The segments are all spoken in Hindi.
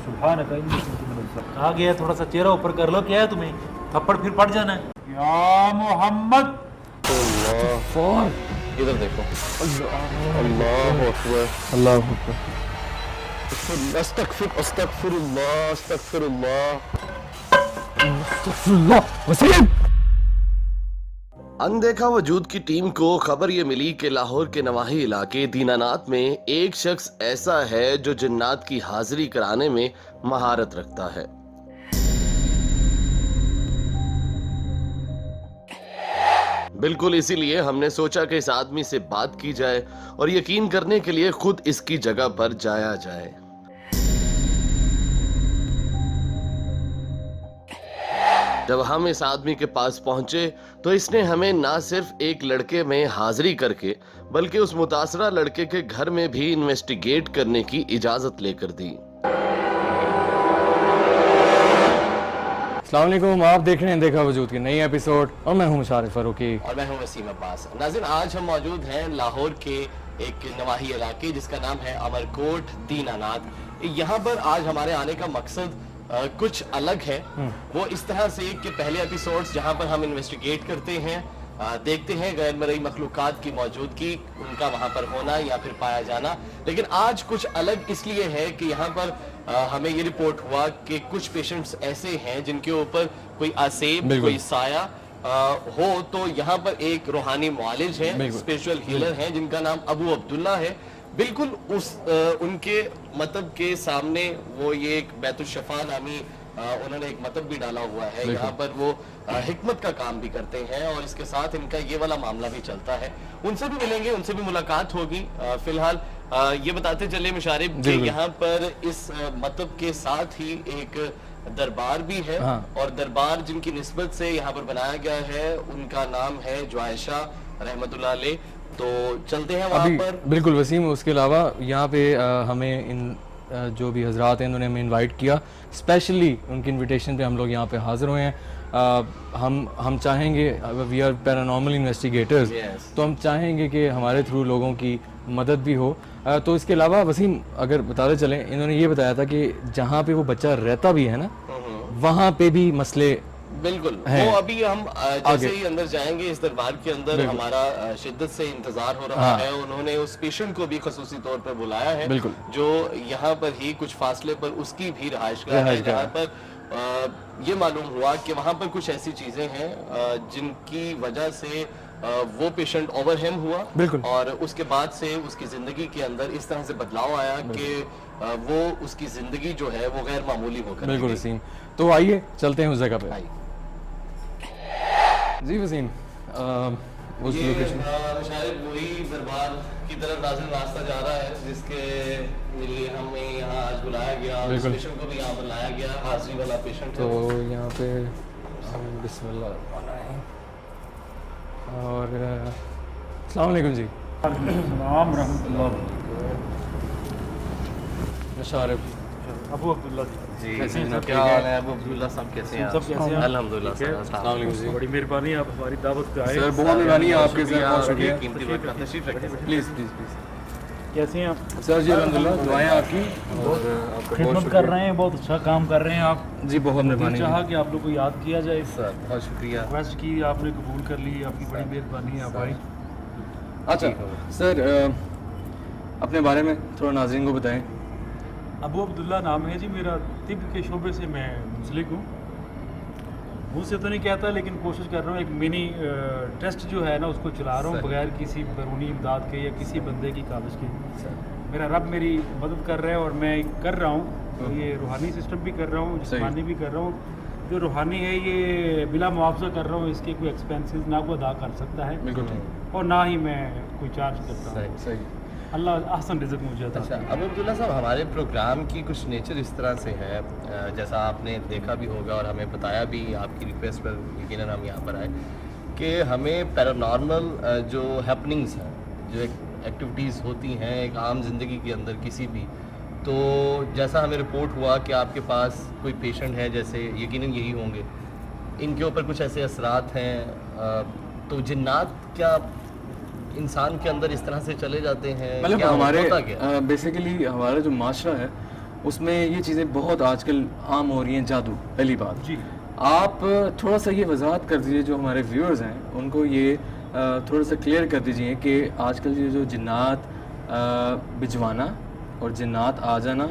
सुभानक इन्नी कुन्तु मिनज़ ज़ालिमीन। कहा गया थोड़ा सा चेहरा ऊपर कर लो, क्या है तुम्हें, थप्पड़ फिर पड़ जाना है। या मोहम्मद इधर देखो, अल्लाह अकबर, अल्लाह अकबर, अस्तगफिर अस्तगफिरुल्लाह अस्तगफिरुल्लाह। वसीम, अनदेखा वजूद की टीम को खबर ये मिली कि लाहौर के नवाही इलाके दीनानाथ में एक शख्स ऐसा है जो जिन्नात की हाजिरी कराने में महारत रखता है। बिल्कुल इसीलिए हमने सोचा कि इस आदमी से बात की जाए और यकीन करने के लिए खुद इसकी जगह पर जाया जाए। जब हम इस आदमी के पास पहुंचे तो इसने हमें ना सिर्फ एक लड़के में हाजिरी करके बल्कि उस मुतासरा लड़के के घर में भी इन्वेस्टिगेट करने की इजाजत लेकर दी। अस्सलाम वालेकुम, आप देख रहे हैं देखा वजूद की नई एपिसोड और मैं हूं मुशारिफ फारूकी और मैं हूं वसीम अब्बास। नाज़रीन, आज हम मौजूद हैं लाहौर के एक नवाही इलाके जिसका नाम है अमरकोट दीनानाथ। यहाँ पर आज हमारे आने का मकसद कुछ अलग है। वो इस तरह से कि पहले एपिसोड्स जहाँ पर हम इन्वेस्टिगेट करते हैं, देखते हैं गैर मरई मखलूकात की मौजूदगी, उनका वहाँ पर होना या फिर पाया जाना, लेकिन आज कुछ अलग इसलिए है कि यहाँ पर हमें ये रिपोर्ट हुआ कि कुछ पेशेंट्स ऐसे हैं जिनके ऊपर कोई आसेब, कोई साया हो। तो यहाँ पर एक रूहानी मुआलिज है, स्पिरिचुअल हीलर हैं जिनका नाम अबू अब्दुल्ला है। बिल्कुल उस उनके मतलब के सामने वो ये एक बैतुल-शफा नामी उन्होंने एक मतलब भी डाला हुआ है। यहाँ पर वो हिकमत का काम भी करते हैं और इसके साथ इनका ये वाला मामला भी चलता है। उनसे भी मिलेंगे, उनसे भी मुलाकात होगी। फिलहाल ये बताते चले मुशारिफ कि यहाँ पर इस मतलब के साथ ही एक दरबार भी है। और दरबार जिनकी निस्बत से यहाँ पर बनाया गया है उनका नाम है ज्वाइशा रहमतुल्लाह अलैह। तो चलते हैं वहाँ पर। बिल्कुल वसीम, उसके अलावा यहाँ पे हमें इन जो भी हजरात हैं उन्होंने हमें इनवाइट किया, स्पेशली उनकी इनविटेशन पे हम लोग यहाँ पे हाजिर हुए हैं। हम चाहेंगे, वी आर पैरानॉर्मल इन्वेस्टिगेटर्स, तो हम चाहेंगे कि हमारे थ्रू लोगों की मदद भी हो। तो इसके अलावा वसीम अगर बताते चलें, इन्होंने ये बताया था कि जहाँ पे वो बच्चा रहता भी है ना, वहाँ पे भी मसले बिल्कुल वो अभी हम जैसे ही अंदर जाएंगे इस दरबार के अंदर हमारा शिद्दत से इंतजार हो रहा है। उन्होंने उस पेशेंट को भी खसूसी तौर पर बुलाया है जो यहाँ पर ही कुछ फासले पर उसकी भी रहायशगाह है, जहाँ पर ये मालूम हुआ कि वहाँ पर कुछ ऐसी चीजें हैं जिनकी वजह से वो पेशेंट ओवरवेल्म हुआ और उसके बाद से उसकी जिंदगी के अंदर इस तरह से बदलाव आया कि वो उसकी जिंदगी जो है वो गैर मामूली होकर। बिल्कुल वसीम, तो आइए चलते हैं उस जगह पे। जी वसीम, उस लोकेशन शायद वही दरबार की तरफ नाज़िल रास्ता जा रहा है जिसके लिए हमें यहाँ आज बुलाया गया और पेशेंट को भी यहाँ बुलाया गया, हाजिरी वाला पेशेंट। तो यहाँ पे बिस्मिल्लाह और अस्सलाम वालेकुम जी। सलाम रहमतुल्लाह। मुशारिफ अबू अब्दुल्ला जी, क्या हाल है अबू अब्दुल्ला साहब, कैसे हैं? सब कैसे हैं? अल्हम्दुलिल्लाह सर। अस्सलाम वालेकुम जी। बड़ी मेहरबानी, आप हमारी दावत पे आए। सर बहुत मेहरबानी आपके साथ, बहुत शुक्रिया। कीमती वक्त का तशरीफ रखें। Please please please. कैसे हैं आप? सर जी अल्हम्दुलिल्लाह, दुआएं आपकी और आपका खिदमत कर रहे हैं, बहुत अच्छा काम कर रहे हैं आप जी, बहुत मेहरबानी। चाहा कि आप लोग को याद किया जाए सर बहुत शुक्रिया, रिक्वेस्ट की, आपने कबूल कर ली, आपकी बड़ी मेहरबानी है आप आए। अच्छा सर अपने बारे में थोड़ा नाज़रीन को बताएं। अबू अब्दुल्ला नाम है जी मेरा, तिब के शोबे से मैं मुंसलिक हूँ। मुँह से तो नहीं कहता लेकिन कोशिश कर रहा हूँ, एक मिनी टेस्ट जो है ना उसको चला रहा हूँ बगैर किसी बैरूनी इमदाद के या किसी बंदे की काबिज के। मेरा रब मेरी मदद कर रहा है और मैं कर रहा हूँ, ये रूहानी सिस्टम भी कर रहा हूँ, जिस्मानी भी कर रहा हूँ। जो रूहानी है ये बिला मुआवजा कर रहा हूँ, इसके कोई एक्सपेंसेस ना को अदा कर सकता है और ना ही मैं कोई चार्ज करता हूँ। सही, अल्लाह अहसन रिज़्क़ मुझे अता। अच्छा अबू अब्दुल्ला साहब, हमारे प्रोग्राम की कुछ नेचर इस तरह से है, जैसा आपने देखा भी होगा और हमें बताया भी आपकी रिक्वेस्ट पर यकीनन हम यहाँ पर आए कि हमें पैरानॉर्मल जो हैपनिंग्स हैं, जो एक्टिविटीज़ होती हैं एक आम ज़िंदगी के अंदर किसी भी, तो जैसा हमें रिपोर्ट हुआ कि आपके पास कोई पेशेंट है, जैसे यकीनन यही होंगे, इनके ऊपर कुछ ऐसे असरात हैं, तो जिन्नात क्या इंसान के अंदर इस तरह से चले जाते हैं? मतलब हमारे बेसिकली हमारा जो माशरा है उसमें ये चीज़ें बहुत आजकल आम हो रही हैं, जादू पहली बात। जी। आप थोड़ा सा ये वजाहत कर दीजिए जो हमारे व्यूअर्स हैं उनको ये थोड़ा सा क्लियर कर दीजिए कि आजकल ये जो जिन्नात भिजवाना और जिन्नात आ जाना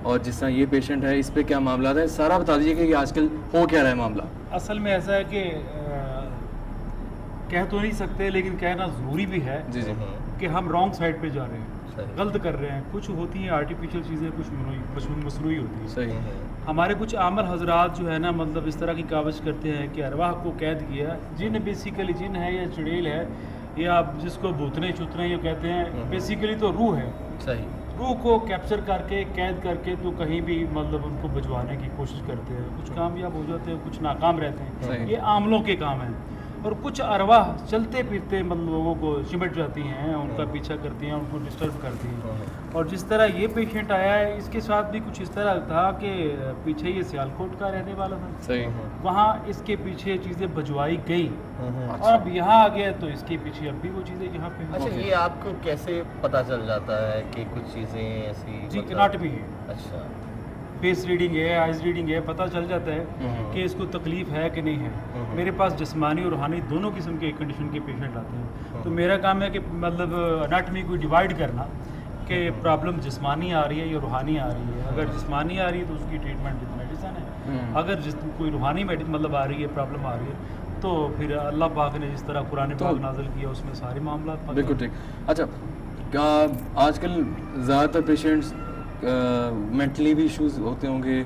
और जिस तरह ये पेशेंट है इस पे क्या मामला है, सारा बता दीजिए कि ये आजकल हो क्या रहा है मामला। असल में ऐसा है कि कह तो नहीं सकते लेकिन कहना ज़रूरी भी है जी जी कि हम रॉन्ग साइड पे जा रहे हैं, सही। गलत कर रहे हैं। कुछ होती हैं आर्टिफिशियल चीज़ें, कुछ मसनूई होती हैं। सही हमारे कुछ आमर हजरात जो है ना, मतलब इस तरह की कावश करते हैं कि अरवाह को कैद किया। जिन बेसिकली जिन है या चुड़ैल है या आप जिसको भूतने चुतने ये कहते हैं, बेसिकली तो रूह है। सही। रूह को कैप्चर करके कैद करके तो कहीं भी मतलब उनको भिजवाने की कोशिश करते हैं। कुछ कामयाब हो जाते हैं, कुछ नाकाम रहते हैं। सही। ये आमलों के काम हैं। और कुछ अरवाह चलते फिरते मतलब लोगों को सिमट जाती हैं, उनका पीछा करती हैं, उनको डिस्टर्ब करती हैं। और जिस तरह ये पेशेंट आया है इसके साथ भी कुछ इस तरह था कि पीछे ये सियालकोट का रहने वाला था, सही। वहाँ इसके पीछे चीज़ें भिजवाई गई अच्छा। और अब यहाँ आ गया तो इसके पीछे अब भी वो चीज़ें यहाँ पे हैं। अच्छा, ये आपको कैसे पता चल जाता है कि कुछ चीज़ें ऐसी जी, मतलब- एनाटॉमी है, अच्छा। फेस रीडिंग है, आइज रीडिंग है, पता चल जाता है कि इसको तकलीफ है कि नहीं है। मेरे पास जिस्मानी और रूहानी दोनों किस्म के कंडीशन के पेशेंट आते हैं। तो मेरा काम है कि मतलब एनाटॉमी को डिवाइड करना कि प्रॉब्लम जिस्मानी आ रही है या रूहानी आ रही है। अगर जिस्मानी आ रही है तो उसकी ट्रीटमेंट विद मेडिसिन है। अगर कोई रूहानी मतलब आ रही है, प्रॉब्लम आ रही है, तो फिर अल्लाह पाक ने जिस तरह कुरान पाक नाज़िल किया उसमें सारे मामला बिल्कुल ठीक। अच्छा, क्या आजकल ज़्यादातर पेशेंट्स मेंटली भी इश्यूज होते होंगे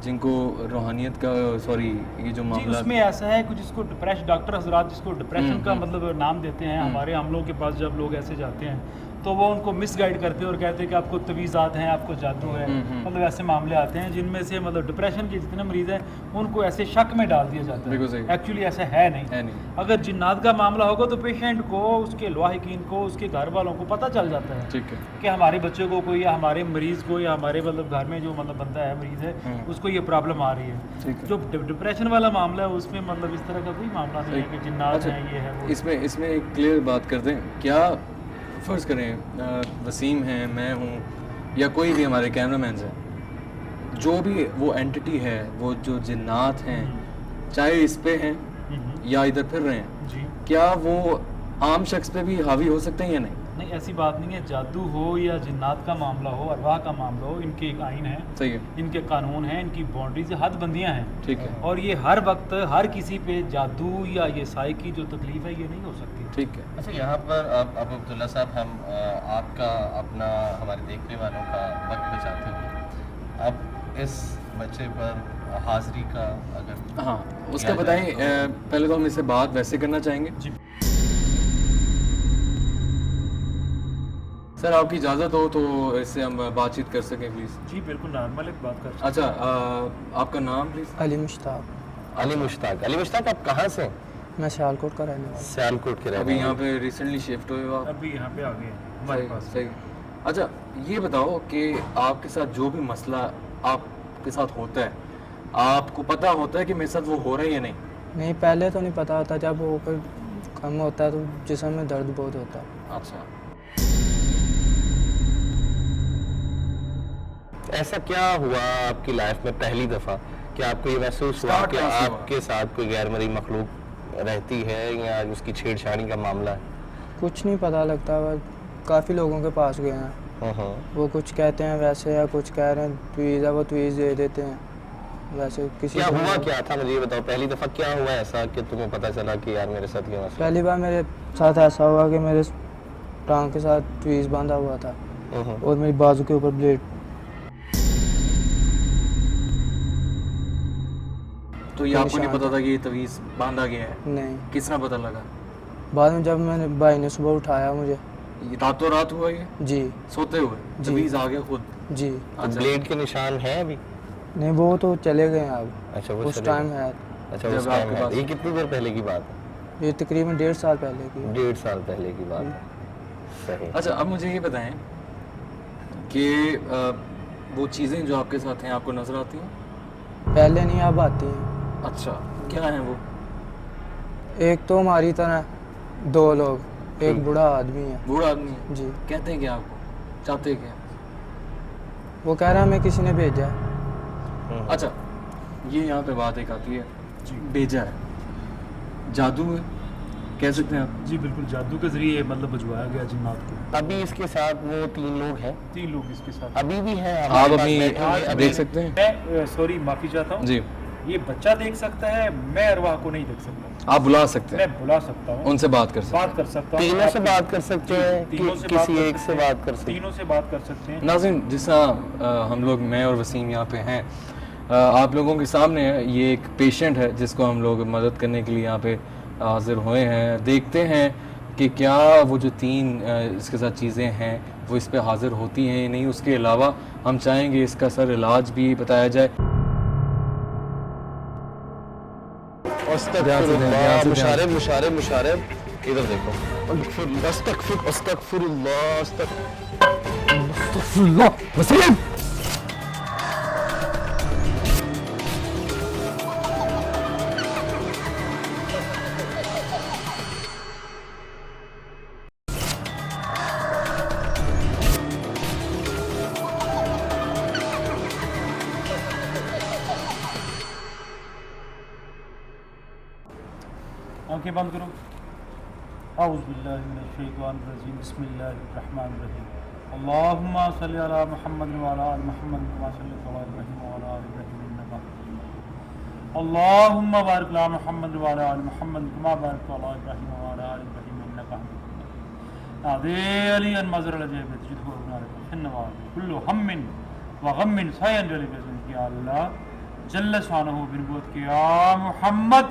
जिनको रूहानियत का सॉरी ये जो जी, मामला उसमें ऐसा है कुछ जिसको डिप्रेशन, डॉक्टर हजरात जिसको डिप्रेशन का मतलब नाम देते हैं। हमारे हम लोगों के पास जब लोग ऐसे जाते हैं तो वो उनको मिसगाइड करते हैं और कहते हैं कि आपको तवीज़ात हैं, आपको जादू है। मतलब ऐसे मामले आते हैं जिनमें से मतलब डिप्रेशन के जितने मरीज़ हैं उनको ऐसे शक में डाल दिया जाता बिल्कुल सही। है। एक्चुअली ऐसा है नहीं। अगर जिन्नात का मामला होगा तो पेशेंट को, उसके लाहिकीन को, उसके घर वालों को पता चल जाता है ठीक है कि हमारे बच्चे को कोई या हमारे मरीज़ को या हमारे मतलब घर में जो मतलब बंदा है मरीज़ है उसको ये प्रॉब्लम आ रही है। ठीक है। जो डिप्रेशन वाला मामला है उसमें मतलब इस तरह का कोई मामला नहीं है कि जिन्नात अच्छा, हैं, ये है वो। इसमें एक क्लियर बात करते हैं। क्या फ़र्ज़ करें वसीम है, मैं हूँ या कोई भी हमारे कैमरामैन हैं, जो भी वो एंटिटी है, वो जो जिन्नात हैं, चाहे इस पे हैं या इधर फिर रहे हैं, जी क्या वो आम शख्स पे भी हावी हो सकते हैं या नहीं? नहीं, ऐसी बात नहीं है। जादू हो या जिन्नात का मामला हो, अरवाह का मामला हो, इनके एक आइन है, सही है। इनके कानून हैं, इनकी बाउंड्रीज हदबंदियाँ हैं। ठीक है। और ये हर वक्त हर किसी पे जादू या ये साई की जो तकलीफ है ये नहीं हो सकती। ठीक है। अच्छा, यहाँ पर अब अब्दुल्ला साहब, हम आपका अपना हमारे देखने वालों का वक्त बचाते हुए अब इस बच्चे पर हाजिरी का अगर हाँ, उसका बताएं। पहले तो हम इससे बात वैसे करना चाहेंगे। जी सर, आपकी इजाज़त हो तो इससे हम बातचीत कर सकें प्लीज़। जी बिल्कुल नॉर्मल एक बात कर। अच्छा, आपका नाम प्लीज़? अली मुश्ताक। अली मुश्ताक। अली मुश्ताक, आप कहाँ से? मैं सियालकोट का रहने वाला सियालकोट के रहने अभी यहाँ वाले। पे रिसेंटली शिफ्ट हुए हो आप? अभी यहाँ पे आ गए हैं हमारे सही, पास। सही। अच्छा, ये बताओ कि आपके साथ जो भी मसला आपके साथ होता है, आपको पता होता है कि मेरे साथ वो हो रहा है या नहीं? नहीं, पहले तो नहीं पता होता, जब होकर कम होता है तो जिस्म में दर्द बहुत होता है। अच्छा, ऐसा क्या हुआ आपकी लाइफ में पहली दफ़ा कि आपको ये महसूस हुआ Start कि कहाँ से हुआ? आपके साथ कोई गैर मरी मखलूक रहती है या उसकी छेड़छाड़ी का मामला है? कुछ नहीं पता लगता, बस काफ़ी लोगों के पास गए हैं, वो कुछ कहते हैं वैसे या कुछ कह रहे हैं ट्वीज़ है, वो ट्वीज़ दे देते हैं वैसे। किसी क्या को हुआ, नहीं। क्या था, मुझे ये बताओ। पहली दफ़ा क्या हुआ ऐसा कि तुम्हें पता चला कि यार मेरे साथ ये मसला पहली बार मेरे साथ ऐसा हुआ कि मेरे टांग के साथ ट्वीज़ बांधा हुआ था है? और मेरी बाजू के ऊपर ब्लेड। तो ये कोई आपको नहीं निशान पता था कि ये तवीज़ बांधा गया है? नहीं, किस तरह पता लगा? बाद में जब मैंने भाई ने सुबह उठाया मुझे। ये रातों रात हुआ ये? जी सोते हुए जी। तवीज़ आ गया खुद? जी। तो ब्लेड के निशान हैं अभी? नहीं, वो तो चले गए हैं अब, अच्छा, वो उस चले टाइम गए। है। अच्छा, जब उस टाइम आपके है। पास- ये कितनी देर पहले की बात है? ये तकरीबन 1.5 साल पहले की है। 1.5 साल पहले की बात है। सही। अच्छा, अब मुझे ये बताएं कि वो चीज़ें जो आपके साथ हैं आपको नज़र आती हैं? पहले नहीं, अब आती हैं। अच्छा, क्या है वो? एक तो हमारी तरह 2 लोग, एक बूढ़ा आदमी है। बूढ़ा आदमी है? जी। कहते हैं क्या आपको? चाहते हैं क्या? वो कह रहा है हमें किसी ने भेजा है। अच्छा, ये यहाँ पे बात एक आती है, भेजा है, जादू है, कह सकते हैं आप? जी बिल्कुल, जादू के जरिए मतलब भिजवाया गया जिन्नात को। अभी इसके साथ वो 3 लोग हैं, 3 लोग इसके साथ। अभी भी हैं। आप हमारे पास अभी बैठे हुए हैं। देख सकते हैं? मैं सॉरी माफ़ी चाहता हूँ जी, ये बच्चा देख सकता है, मैं अरवाह को नहीं देख सकता। आप बुला सकते हैं, मैं बुला सकता हूँ, उनसे बात कर सकते बात कर सकता हूँ। तीनों से बात कर सकते हैं कि तीनों से किसी बात कर एक से सकते हैं, बात कर सकते हैं। तीनों से बात कर सकते हैं। हैं। नाज़रीन, जिस तरह हम लोग, मैं और वसीम यहाँ पे हैं, आप लोगों के सामने ये एक पेशेंट है जिसको हम लोग मदद करने के लिए यहाँ पे हाजिर हुए हैं। देखते हैं कि क्या वो जो 3 इसके साथ चीज़ें हैं वो इस पे हाजिर होती हैं या नहीं। उसके अलावा हम चाहेंगे इसका सर इलाज भी बताया जाए। अस्तगफिरुल्लाह, मुशारिब मुशारिब मुशारिब, इधर देखो। अस्तगफिरुल्लाह, अस्तगफिरुल्लाह, अस्तगफिरुल्लाह, वसीम। आंखें बंद करो। औज़ुबिल्लाहिमिनश्शैतानिर्रजीम, बिस्मिल्लाहिर्रहमानिर्रहीम। अल्लाहुम्मा सल्लि अला मुहम्मद व अला आलि मुहम्मद कमा सल्लैता अला इब्राहीम व अला आलि इब्राहीम इन्नका हमीदुम मजीद। अल्लाहुम्मा बारिक अला मुहम्मद व अला आलि मुहम्मद कमा बारकता अला इब्राहीम व अला आलि इब्राहीम इन्नका हमीदुम मजीद। नादे अली अन मज़र अल-जैब तजिदहु हुनालिका फिन्नवार कुल्लु हम्मिन व गम्मिन सयन जली बिज़निका या अल्लाह जल्ल शानहु बिनुबुव्वत के या मुहम्मद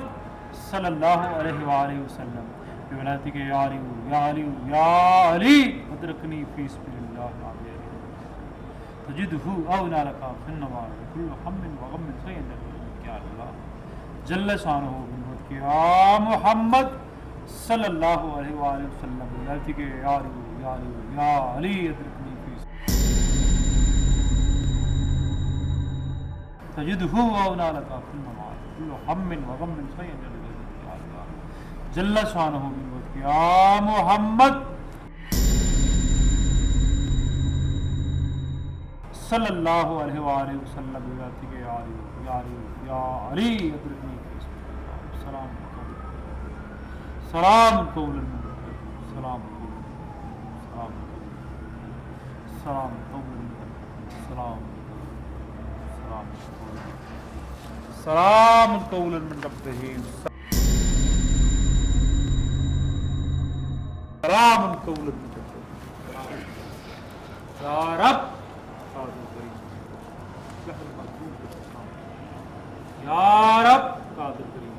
सल्लल्लाहु अलैहि वसल्लम बिवलायतिक या अली या अली अदरकनी फी सबिलिल्लाह तजिदहु औना लका फिन्नवार कुल्लु हम्मिन व गम्मिन सयन या अल्लाह जल्ल शानहु बिनुबुव्वत के या मुहम्मद सल्लल्लाहु अलैहि वसल्लम बिवलायतिक या अली अदरकनी फी तजिदहु औना लका फिन्नवार कुल्लु हम्मिन व गम्मिन सयन जल्ल शानहु बिनुबुव्वत के या मुहम्मद सल्लल्लाहु अलैहि वसल्लम बिवलायतिक या अली अदरकनी फी सलाम सलाम कौलन सलाम सलाम सलाम कौलन सलाम सलाम सलाम कौलन मिन रब्बिही सलाम कौलन मिन रब्बिही या रब या रब कादिर करीम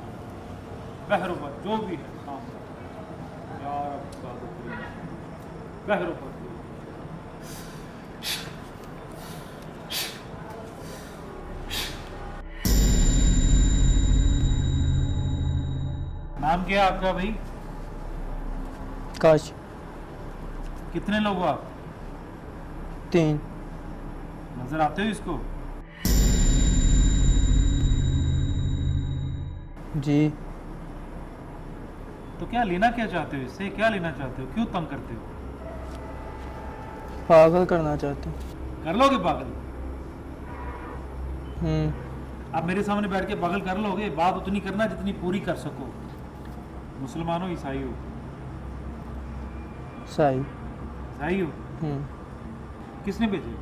बहर जो भी है सामने या रब कादिर करीम बहर नाम क्या है आपका भाई? काश। कितने लोग हो आप? 3। नजर आते हो इसको? जी। तो क्या लेना क्या चाहते हो इससे? क्या लेना चाहते हो? क्यों तंग करते हो? पागल करना चाहते हैं। कर लोगे पागल? आप मेरे सामने बैठ के पागल कर लोगे? बात उतनी करना जितनी पूरी कर सको। मुसलमान हो ईसाई हो? सही। ईसाई हो? किसने भेजे?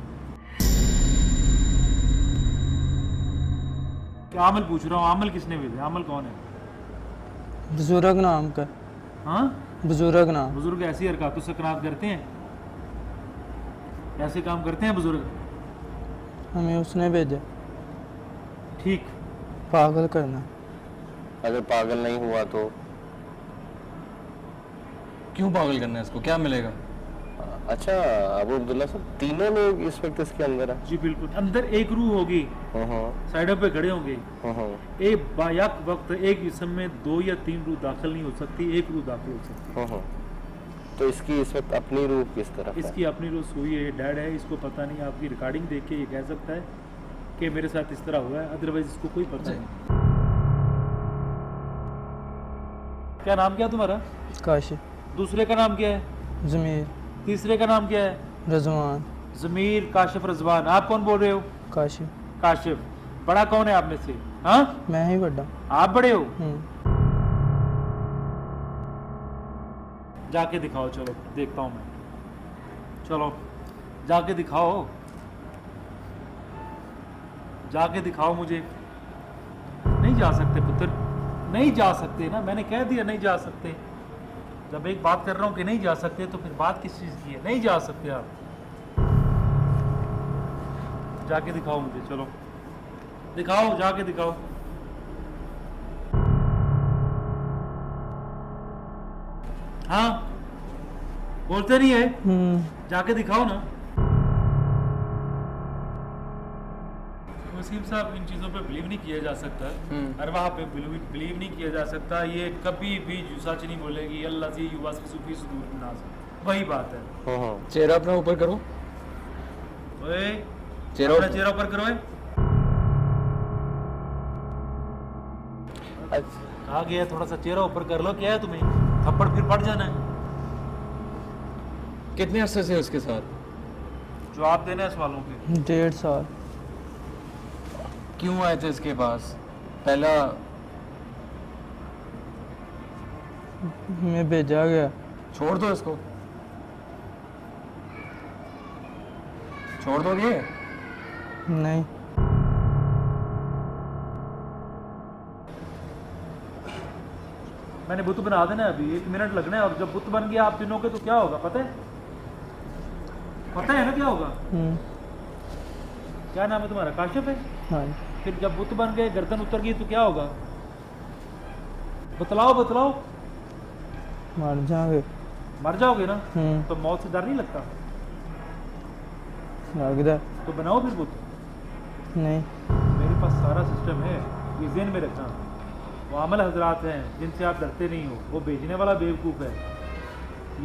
क्या आमल पूछ रहा हूँ, आमल किसने भेजे? आमल कौन है? बुजुर्ग नाम का। हाँ, बुजुर्ग नाम। बुजुर्ग ऐसी हरकतों से सकरात करते हैं? ऐसे काम करते हैं बुजुर्ग? हमें उसने भेजा। ठीक। पागल करना। अगर पागल नहीं हुआ तो क्यों पागल करना है इसको, क्या मिलेगा? अच्छा अबू अब्दुल्ला साहब, तीनों लोग इस वक्त इसके अंदर है? जी बिल्कुल। अंदर एक रूह होगी, साइडों पे खड़े होंगे। एक बायक वक्त एक जिस्म में 2 या 3 रूह दाखिल नहीं हो सकती, एक रूह दाखिल हो सकती है। तो इसकी इस वक्त अपनी रूह किस तरफ है? इसकी अपनी रूह सोई है, डेड है, इसको पता नहीं। आपकी रिकॉर्डिंग देख के ये कह सकता है कि मेरे साथ इस तरह हुआ है, अदरवाइज इसको कोई पता नहीं। क्या नाम क्या तुम्हारा? काश। दूसरे का नाम क्या है? ज़मीर। तीसरे का नाम क्या है? रज़वान। ज़मीर, काशिफ, रजवान, आप कौन बोल रहे हो? काशी काशिफ। बड़ा कौन है आप में से? हाँ, मैं ही बड़ा। आप बड़े हो? हम्म। जाके दिखाओ, चलो देखता हूँ मैं। चलो जाके दिखाओ, जाके दिखाओ मुझे। नहीं जा सकते पुत्र, नहीं जा सकते ना, मैंने कह दिया नहीं जा सकते। जब एक बात कर रहा हूँ कि नहीं जा सकते तो फिर बात किस चीज़ की है? नहीं जा सकते आप। जाके दिखाओ मुझे, चलो दिखाओ, जाके दिखाओ। हाँ, बोलते नहीं है, जाके दिखाओ ना। वसीम साहब, इन चीज़ों पे बिलीव नहीं किया जा सकता, अरवाह पे बिलीव नहीं किया जा सकता। ये कभी भी सच नहीं बोलेगी। अल्लाह से सूफी सुदूर नाज, वही बात है। चेहरा अपना ऊपर करो, ओए चेहरा अपना चेहरा ऊपर करो। आ गया, थोड़ा सा चेहरा ऊपर कर लो। क्या है तुम्हें, थप्पड़ फिर पड़ जाना है। कितने अरसे से उसके साथ? जवाब देना है सवालों के। 1.5 साल। क्यों आए थे इसके पास? पहला मैं भेजा गया। छोड़ दो इसको, छोड़ दोगे? नहीं। मैंने बुत बना देना है, अभी 1 मिनट लगना है। और जब बुत बन गया आप तीनों के तो क्या होगा पता है? पता है ना क्या होगा? क्या नाम है तुम्हारा? काशिफ है। हाँ। फिर जब बुत बन गए, गर्दन उतर गई तो क्या होगा? बतलाओ बतलाओ। मर जाओगे। मर जाओगे ना? तो मौत से डर नहीं लगता? लगता है। तो बनाओ फिर बुत। नहीं। मेरे पास सारा सिस्टम है, ये ज़हन में रखना। वो आमल हजरात हैं जिनसे आप डरते नहीं हो, वो भेजने वाला बेवकूफ़ है।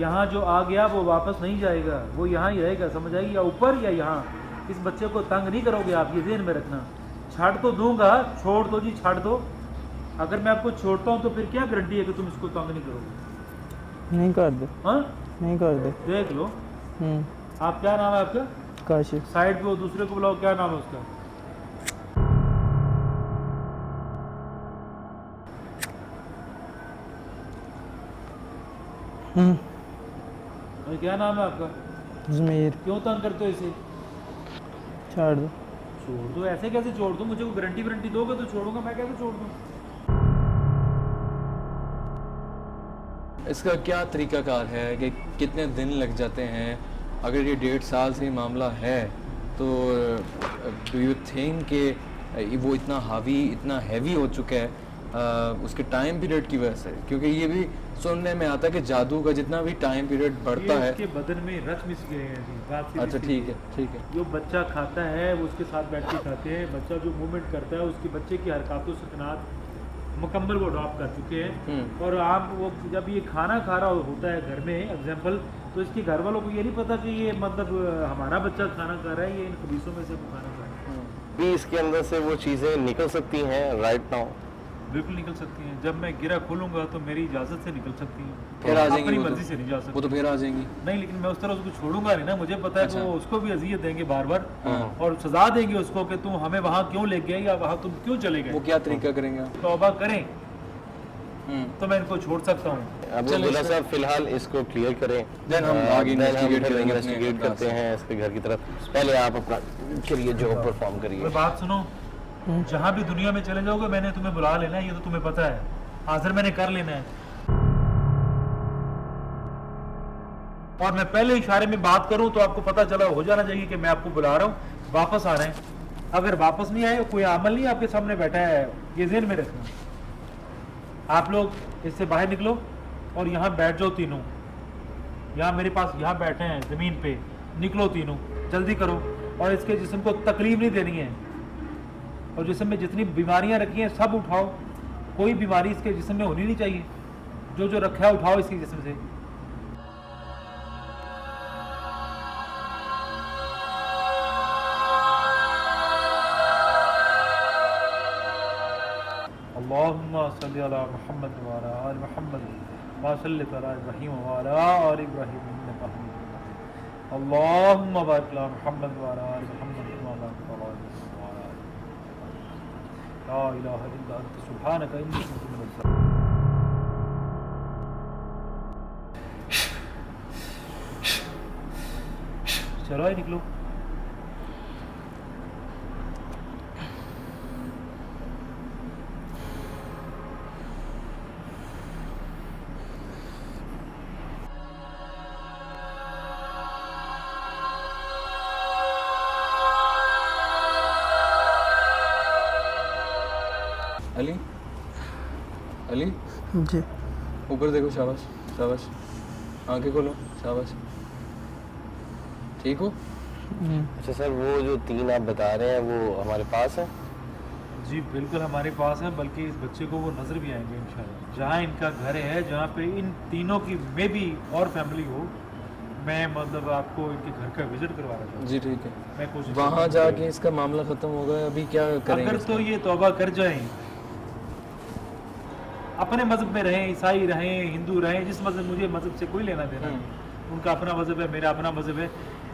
यहाँ जो आ गया वो वापस नहीं जाएगा, वो यहाँ ही रहेगा, समझ आएगी? या ऊपर या यहाँ। इस बच्चे को तंग नहीं करोगे आप, ये ज़हन में रखना। छाड़ तो दूंगा, छोड़ दो जी, छाड़ दो। अगर मैं आपको छोड़ता हूँ तो फिर क्या गारंटी है कि तुम इसको तंग नहीं करोगे? नहीं कर दे। हाँ, नहीं कर दे। देख लो। आप, क्या नाम है आपका? काशिफ। साइड पे वो दूसरे को बुलाओ, क्या नाम है उसका? और क्या नाम है आपका? ज़मीर। क्यों तंग करते हो इसे? छोड़ दो। छोड़ दो? ऐसे कैसे छोड़ दूं? मुझे को गारंटी वारंटी दोगे तो छोड़ूंगा, मैं कैसे छोड़ दूं? इसका क्या तरीकाकार है कि कितने दिन लग जाते हैं? अगर ये 1.5 साल से मामला है तो डू यू थिंक कि वो इतना हैवी हो चुका है उसके टाइम पीरियड की वजह से? क्योंकि ये भी सुनने में आता है कि जादू का जितना भी टाइम पीरियड बढ़ता है उसके बदन में रच मिस गए हैं जी, बात सीधी अच्छा, सी ठीक है। है, ठीक है। जो बच्चा खाता है वो उसके साथ बैठ के खाते हैं। बच्चा जो मूवमेंट करता है उसके बच्चे की हरकतों सकनात मुकम्मल वो अडॉप्ट कर चुके हैं। और आप वो जब ये खाना खा रहा होता है घर में एग्जाम्पल, तो इसके घर वालों को ये नहीं पता कि ये मतलब हमारा बच्चा खाना खा रहा है, ये इन खबीसों में से खाना खा रहा है। भी इसके अंदर से वो चीज़ें निकल सकती हैं राइट नाउ? बिल्कुल निकल सकती हैं। जब मैं गिरा खोलूंगा तो मेरी इजाज़त से निकल सकती हैं, फिर आ जाएंगी अपनी वो तो। मर्जी से नहीं जा सकती। वो तो फिर आ जाएंगी। नहीं, लेकिन मैं उस तरह उसको छोड़ूंगा नहीं ना। मुझे पता है कि अच्छा। वो उसको भी अजियत देंगे बार बार हाँ। और सजा देंगे उसको कि तुम हमें वहाँ क्यों ले गए या वहाँ तुम क्यों चले वो गए। क्या तरीका करेंगे आप? तौबा करें तो मैं इनको छोड़ सकता हूँ। अब चलिए अब्दुल्ला सर। साहब फिलहाल इसको क्लियर करें, Then हम आगे then हम investigate फिर करेंगे अपने investigate अंदाज करते से। हैं इसके घर की तरफ। पहले आप अपना करिए, जो परफॉर्म करिए। कोई बात सुनो, जहाँ भी दुनिया में चले जाओगे मैंने तुम्हें बुला लेना है, ये तो तुम्हें पता है। हाजिर मैंने कर लेना है। और मैं पहले इशारे में बात करूं तो आपको पता चला हो जाना चाहिए कि मैं आपको बुला रहा हूं, वापस आ रहे हैं। अगर वापस नहीं आए, कोई अमल नहीं आपके सामने बैठा है, ये ज़हन में रखना। आप लोग इससे बाहर निकलो और यहाँ बैठ जाओ तीनों। यहाँ मेरे पास यहाँ बैठे हैं ज़मीन पे, निकलो तीनों, जल्दी करो। और इसके जिस्म को तकलीफ नहीं देनी है। और जिस्म में जितनी बीमारियाँ रखी हैं सब उठाओ। कोई बीमारी इसके जिस्म में होनी नहीं चाहिए। जो जो रखा है उठाओ इसके जिस्म से। अल्लाहुम्मा सल्ली अला मुहम्मद व अला आलि मुहम्मद व सल्ली अला इब्राहीम व अला आलि इब्राहीम इन्नका हमीदुम मजीद। अल्लाहुम्मा बारिक अला मुहम्मद व अला आलि मुहम्मद कमा बारकता अला इब्राहीम व अला आलि इब्राहीम। ला इलाहा इल्ला अंत सुब्हानका इन्नी कुन्तु मिनज़ ज़ालिमीन। चलो आई निकलो। अली, अली जी। ऊपर देखो, शाबाश शाबाश, आंखें खोलो, शाबाश, ठीक हो? अच्छा सर, वो जो 3 आप बता रहे हैं वो हमारे पास है? जी बिल्कुल हमारे पास है, बल्कि इस बच्चे को वो नज़र भी आएंगे इंशाल्लाह। जहाँ इनका घर है, जहाँ पे इन तीनों की मे भी और फैमिली हो, मैं मतलब आपको इनके घर का विजिट करवा रहा हूँ। जी ठीक है, मैं कोशिश वहाँ करूँगा। जाके इसका मामला ख़त्म होगा। अभी क्या करेंगे? अगर तो ये तौबा कर जाएं, अपने मजहब में रहें, ईसाई रहें, हिंदू रहें, जिस मजहब, मुझे मजहब से कोई लेना देना नहीं। उनका अपना मजहब है, मेरा अपना मजहब है।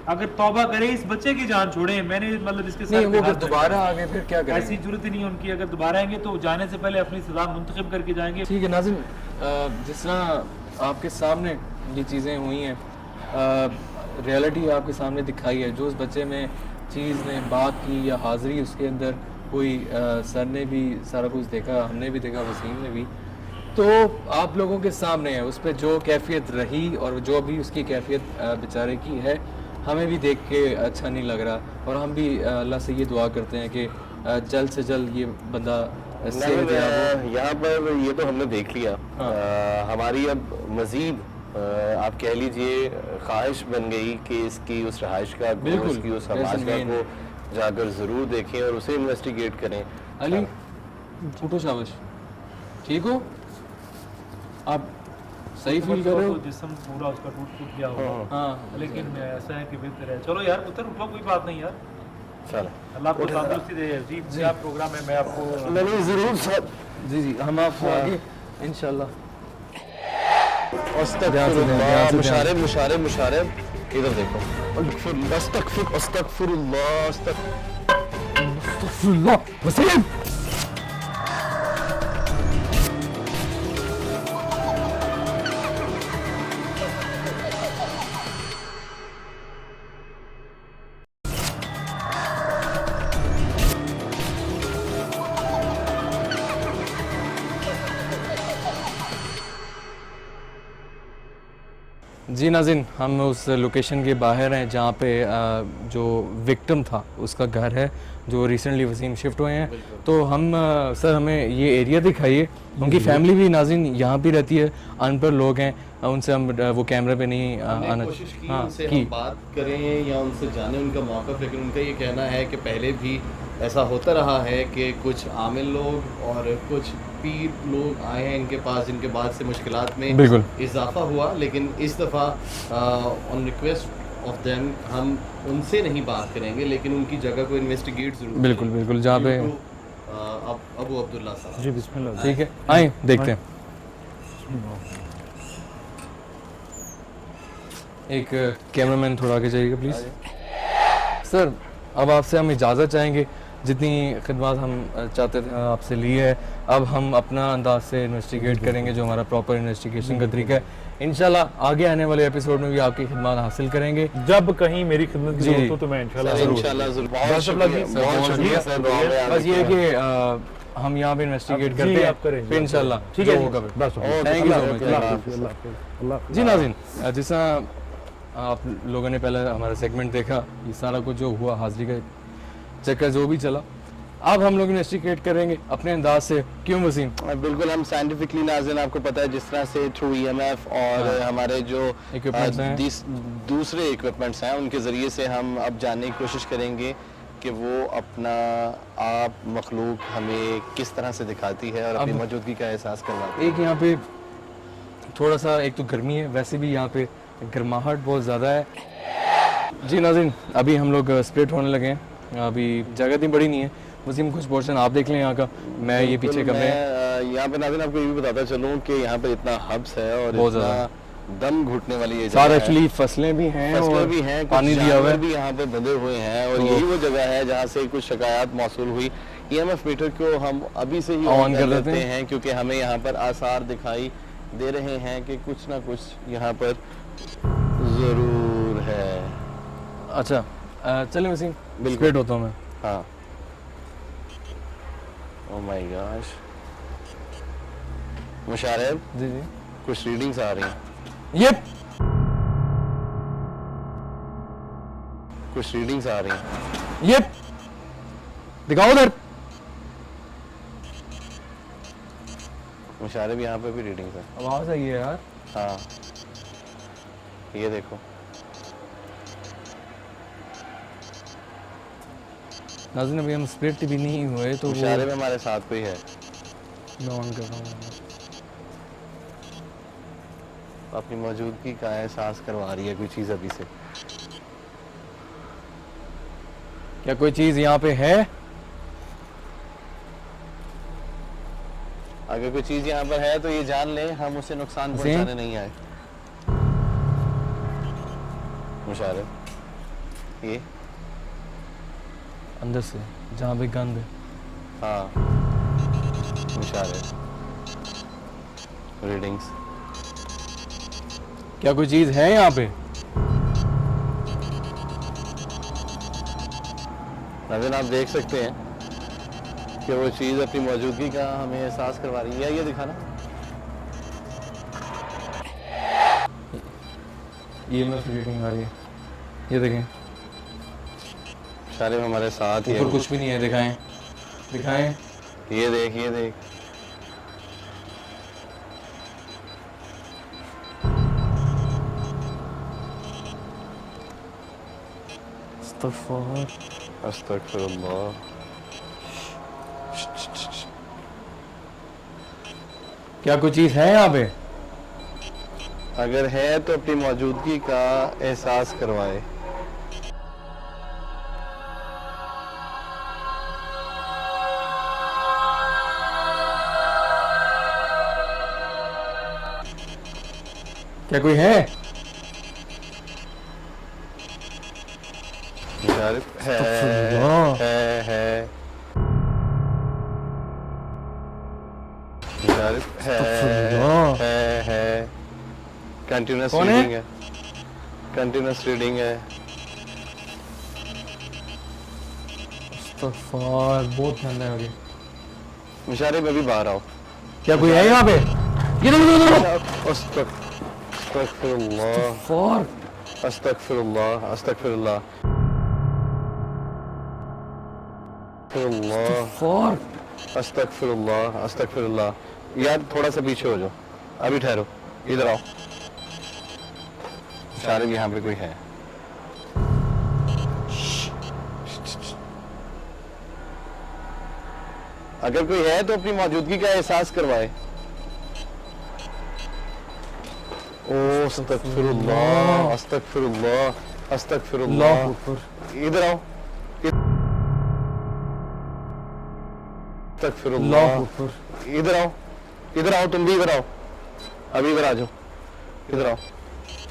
अगर तौबा करें, इस बच्चे की जान छोड़ें, मैंने मतलब इसके साथ नहीं, वो हाथ फिर दोबारा आ गए फिर क्या करेंगे? ऐसी जरूरत ही नहीं है उनकी। अगर दोबारा आएंगे तो जाने से पहले अपनी सजा मुंतखब करके जाएंगे। ठीक है नाज़िम, जिस तरह आपके सामने ये चीज़ें हुई हैं, रियलिटी आपके सामने दिखाई है, जो उस बच्चे में चीज़ ने बात की या हाज़िरी उसके अंदर कोई, सर ने भी सारा कुछ देखा, हमने भी देखा, वसीम ने भी, तो आप लोगों के सामने है। उस पर जो कैफियत रही और जो भी उसकी कैफियत बेचारे की है, हमें भी देख के अच्छा नहीं लग रहा। और हम भी अल्लाह से ये दुआ करते हैं कि जल्द से जल्द ये बंदा सेहत याब हो। यहाँ पर ये तो हमने देख लिया। हाँ। हमारी अब मजीद आप कह लीजिए ख्वाहिश बन गई कि इसकी उस रहाइश का, बिल्कुल, उसकी उस समाज का को जाकर ज़रूर देखें और उसे इन्वेस्टिगेट करें। अली फूटो, शाबाश, ठीक हो? आप सही फील कर रहे हो? जिस्म पूरा उसका टूट गया होगा, हाँ, लेकिन ऐसा है कि बेहतर है। चलो यार पुत्र उठो, कोई बात नहीं यार, चलो अल्लाह आपको तंदुरुस्ती दे। जी क्या प्रोग्राम है, मैं आपको नहीं ज़रूर सर। जी जी, हम आपको आगे इंशाल्लाह। मुशारब मुशारब मुशारब, इधर देखो। अस्तगफिरुल्लाह वसीम, जी नाज़रीन, हम उस लोकेशन के बाहर हैं जहाँ पे जो विक्टिम था उसका घर है, जो रिसेंटली वसीम शिफ्ट हुए हैं। तो हम सर हमें ये एरिया दिखाइए। उनकी फैमिली भी नाज़रीन यहाँ भी रहती है, अनपढ़ लोग हैं, उनसे हम वो कैमरे पे नहीं आना। कोशिश की उनसे हम बात करें या उनसे जाने उनका मौक़िफ़, लेकिन उनका ये कहना है कि पहले भी ऐसा होता रहा है कि कुछ आमिल लोग और कुछ पीर लोग आए हैं इनके पास, जिनके बाद से मुश्किलात में बिल्कुल इजाफा हुआ। लेकिन इस दफ़ा ऑन रिक्वेस्ट ऑफ देम हम उनसे नहीं बात करेंगे, लेकिन उनकी जगह को इन्वेस्टिगेट ज़रूर। बिल्कुल बिल्कुल, जहाँ पे अबू अब्दुल्ला साहब। जी बिस्मिल्लाह। ठीक है, आए देखते हैं। एक कैमरामैन थोड़ा आगे जाइएगा प्लीज़। सर अब आपसे हम इजाज़त चाहेंगे, जितनी खिदमत हम चाहते थे आपसे ली है। अब हम अपना अंदाज से इन्वेस्टिगेट करेंगे, जो हमारा प्रॉपर इन्वेस्टिगेशन का तरीका है। इंशाल्लाह आगे आने वाले एपिसोड में भी आपकी खिदमत हासिल करेंगे। जब कहीं मेरी खिदमत की जी, जरूरत हो तो मैं इंशाल्लाह ज़रूर। बहुत शुक्रिया सर, दुआ में याद बस ये है रखिएगा। कि हम यहाँ पे इन्वेस्टिगेट जी, करते आप करें, हैं, फिर इंशाल्लाह ठीक है जो जी, होगा बस थैंक यू सो मच। अल्लाह। जी नाज़रीन, जिस तरह आप लोगों ने पहले हमारा सेगमेंट देखा, ये सारा कुछ जो हुआ, हाजिरी का चक्कर जो भी चला, अब हम लोग इन्वेस्टिगेट करेंगे अपने अंदाज से। क्यों वसीम? बिल्कुल, हम साइंटिफिकली नाज़रीन आपको पता है जिस तरह से थ्रू EMF और हमारे जो Equipments हैं। दूसरे इक्विपमेंट्स हैं, उनके ज़रिए से हम अब जानने की कोशिश करेंगे कि वो अपना आप मखलूक हमें किस तरह से दिखाती है और अपनी मौजूदगी का एहसास करवाती है। एक यहाँ पे थोड़ा सा, एक तो गर्मी है, वैसे भी यहाँ पे गर्माहट बहुत ज़्यादा है। जी नाज़रीन, अभी हम लोग स्प्लिट होने लगे हैं, अभी जगह इतनी बड़ी नहीं है। वसीम कुछ पोर्शन आप देख लें यहाँ का, मैं ये पीछे कमरे हैं। मैं यहाँ पे नाज़रीन आपको ये भी बताता चलूँ कि यहाँ पे इतना हब्स है और बहुत इतना दम घुटने वाली ये साथ जगह है। एक्चुअली फसलें भी हैं फसलें और भी हैं, कुछ पानी दिया हुआ जानवर है। भी यहाँ पे बंधे हुए हैं और तो- यही वो जगह है जहाँ से कुछ शिकायत मौसूल हुई। EMF मीटर को हम अभी से ही ऑन ऑन कर कर देते देते हैं। हैं क्योंकि हमें यहाँ पर आसार दिखाई दे रहे हैं कि कुछ ना कुछ यहाँ पर ज़रूर है। अच्छा चलें वसीम, बिल्कुल। स्प्लिट होता हूँ मैं। हाँ, ओह माय गॉश, मुशारफ जी जी कुछ रीडिंग्स आ रही हैं, ये कुछ रीडिंग्स आ रही हैं। ये दिखाओ उधर। मुशारफ यहाँ पे भी रीडिंग्स है। आवाज आई है यार। हाँ, ये देखो, नाज़रीन अभी हम स्प्लिट भी नहीं हुए तो वो मुशारफ हमारे साथ कोई है। मैं ऑन कर रहा हूँ। अपनी मौजूदगी का एहसास करवा रही है कोई चीज़ अभी से। क्या कोई चीज यहाँ पे है? अगर कोई चीज़ यहाँ पर है तो ये जान ले हम उसे नुकसान हसीन? पहुँचाने नहीं आए। मुशारफ ये, अंदर से जहाँ पे गंद है। हाँ मुशारफ रीडिंग्स, क्या कोई चीज है यहाँ पे? नाज़रीन आप देख सकते हैं कि वो चीज़ अपनी मौजूदगी का हमें एहसास करवा रही है। ये दिखाना, ये मैं रीडिंग आ रही है, ये देखें मुशारफ हमारे साथ ही है ऊपर वो। कुछ भी नहीं है। दिखाएं दिखाएं। ये देख, ये देख, अस्तगफुर। अस्तगफिरुल्लाह। क्या कोई चीज है यहाँ पे? अगर है तो अपनी मौजूदगी का एहसास करवाए। क्या कोई है? मुशारफ है, अस्तगफिरुल्लाह। है मुशारफ अस्तगफिरुल्लाह। है कंटिन्यूस कौन है? रीडिंग है, कंटिन्यूस रीडिंग है। अस्तगफुर, बहुत ठंडा है अभी। मुशारफ अभी बाहर आओ। क्या कोई है यहाँ पे? ये देखो। अस्तगफिरुल्लाह, अस्तगफुर। अस्तगफिरुल्लाह, अस्तगफिरुल्लाह, अस्तगफुर। अस्तगफिरुल्लाह, अस्तगफिरुल्लाह। यार थोड़ा सा पीछे हो जाओ, अभी ठहरो, इधर आओ। मुशारफ यहाँ पे कोई है। अगर कोई है तो अपनी मौजूदगी का एहसास करवाए। ओ अस्तगफिरुल्लाह, अस्तगफिरुल्लाह, अस्तगफिरुल्लाह। अल्लाहु अकबर। इधर आओ, अस्तगफिरुल्लाह, अल्लाहु अकबर। इधर आओ, इधर आओ, तुम भी इधर आओ, अभी इधर आ जाओ, इधर आओ।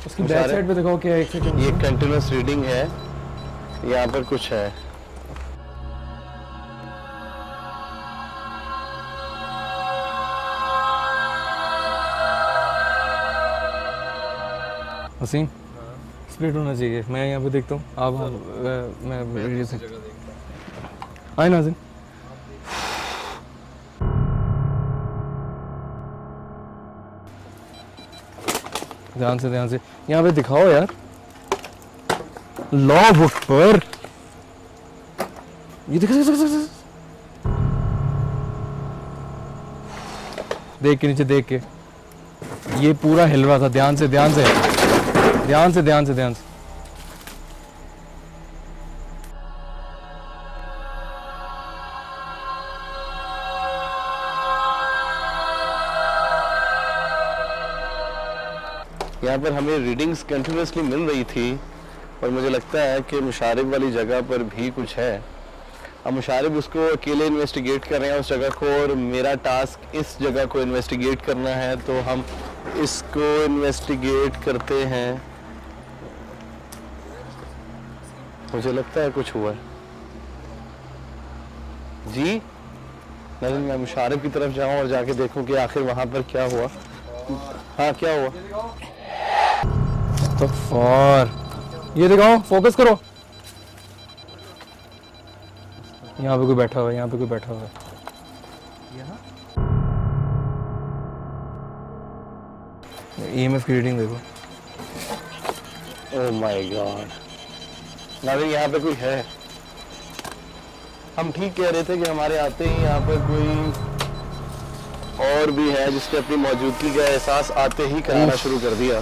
उसकी बैक साइड पे देखो क्या, एक सेकंड। ये कंटिन्यूस रीडिंग है, यहाँ पर कुछ है। हसीन स्प्लिट होना चाहिए। मैं यहाँ पे देखता हूँ। आप मैं वीडियो से आए नाज़रीन। ध्यान से यहाँ पे दिखाओ यार। अल्लाहु अकबर। ये देखो देख के नीचे देख के, ये पूरा हिल रहा था। ध्यान से ध्यान से ध्यान से ध्यान से ध्यान से। यहाँ पर हमें रीडिंग्स कंटिन्यूसली मिल रही थी और मुझे लगता है कि मुशारिफ वाली जगह पर भी कुछ है। अब मुशारिब उसको अकेले इन्वेस्टिगेट कर रहे हैं उस जगह को, और मेरा टास्क इस जगह को इन्वेस्टिगेट करना है, तो हम इसको इन्वेस्टिगेट करते हैं। मुझे लगता है कुछ हुआ है जी। नहीं, मैं मुशारिब की तरफ जाऊं और जाके देखूं कि आखिर वहां पर क्या हुआ। हाँ, क्या हुआ? तो फॉर ये दिखाओ, फोकस करो। यहाँ पे कोई बैठा हुआ है, यहाँ पे कोई बैठा हुआ है। EMF की रीडिंग देखो। ओह माय गॉड, नाज़रीन यहाँ पे कोई है। हम ठीक कह रहे थे कि हमारे आते ही यहाँ पर कोई और भी है जिसने अपनी मौजूदगी का एहसास आते ही कराना शुरू कर दिया।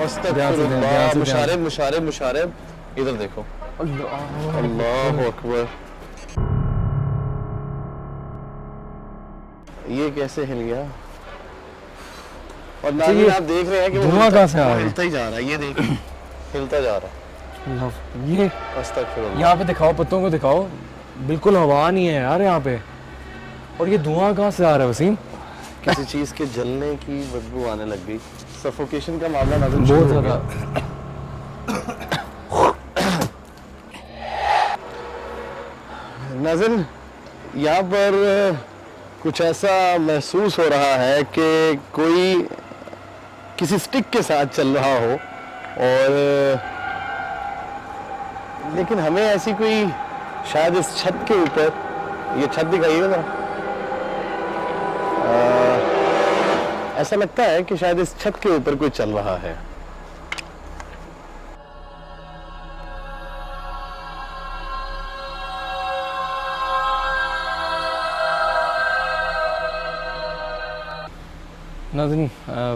अस्तगफिरुल्लाह। मुशारिब मुशारिब मुशारिब, इधर देखो। अल्लाह अकबर, ये कैसे हिल गया? और नाज़रीन आप देख रहे हैं कि धुआं कहाँ से आ रहा है? हिलता ही जा रहा है, ये देखिए हिलता जा रहा है। ये अस्तगफिरुल्लाह। यहाँ पे दिखाओ, पत्तों को दिखाओ, बिल्कुल हवा नहीं है यार यहाँ पे। और ये धुआं कहाँ से आ रहा है वसीम? किसी चीज के जलने की बदबू आने लग गई। सफोकेशन का मामला नाज़रीन बहुत शुरू हो ज्यादा। गया। नाज़रीन यहाँ पर कुछ ऐसा महसूस हो रहा है कि कोई किसी स्टिक के साथ चल रहा हो, और लेकिन हमें ऐसी कोई, शायद इस छत के ऊपर, ये छत दिखाइएगा जरा, ऐसा लगता है कि शायद इस छत के ऊपर कोई चल रहा है। नाज़रीन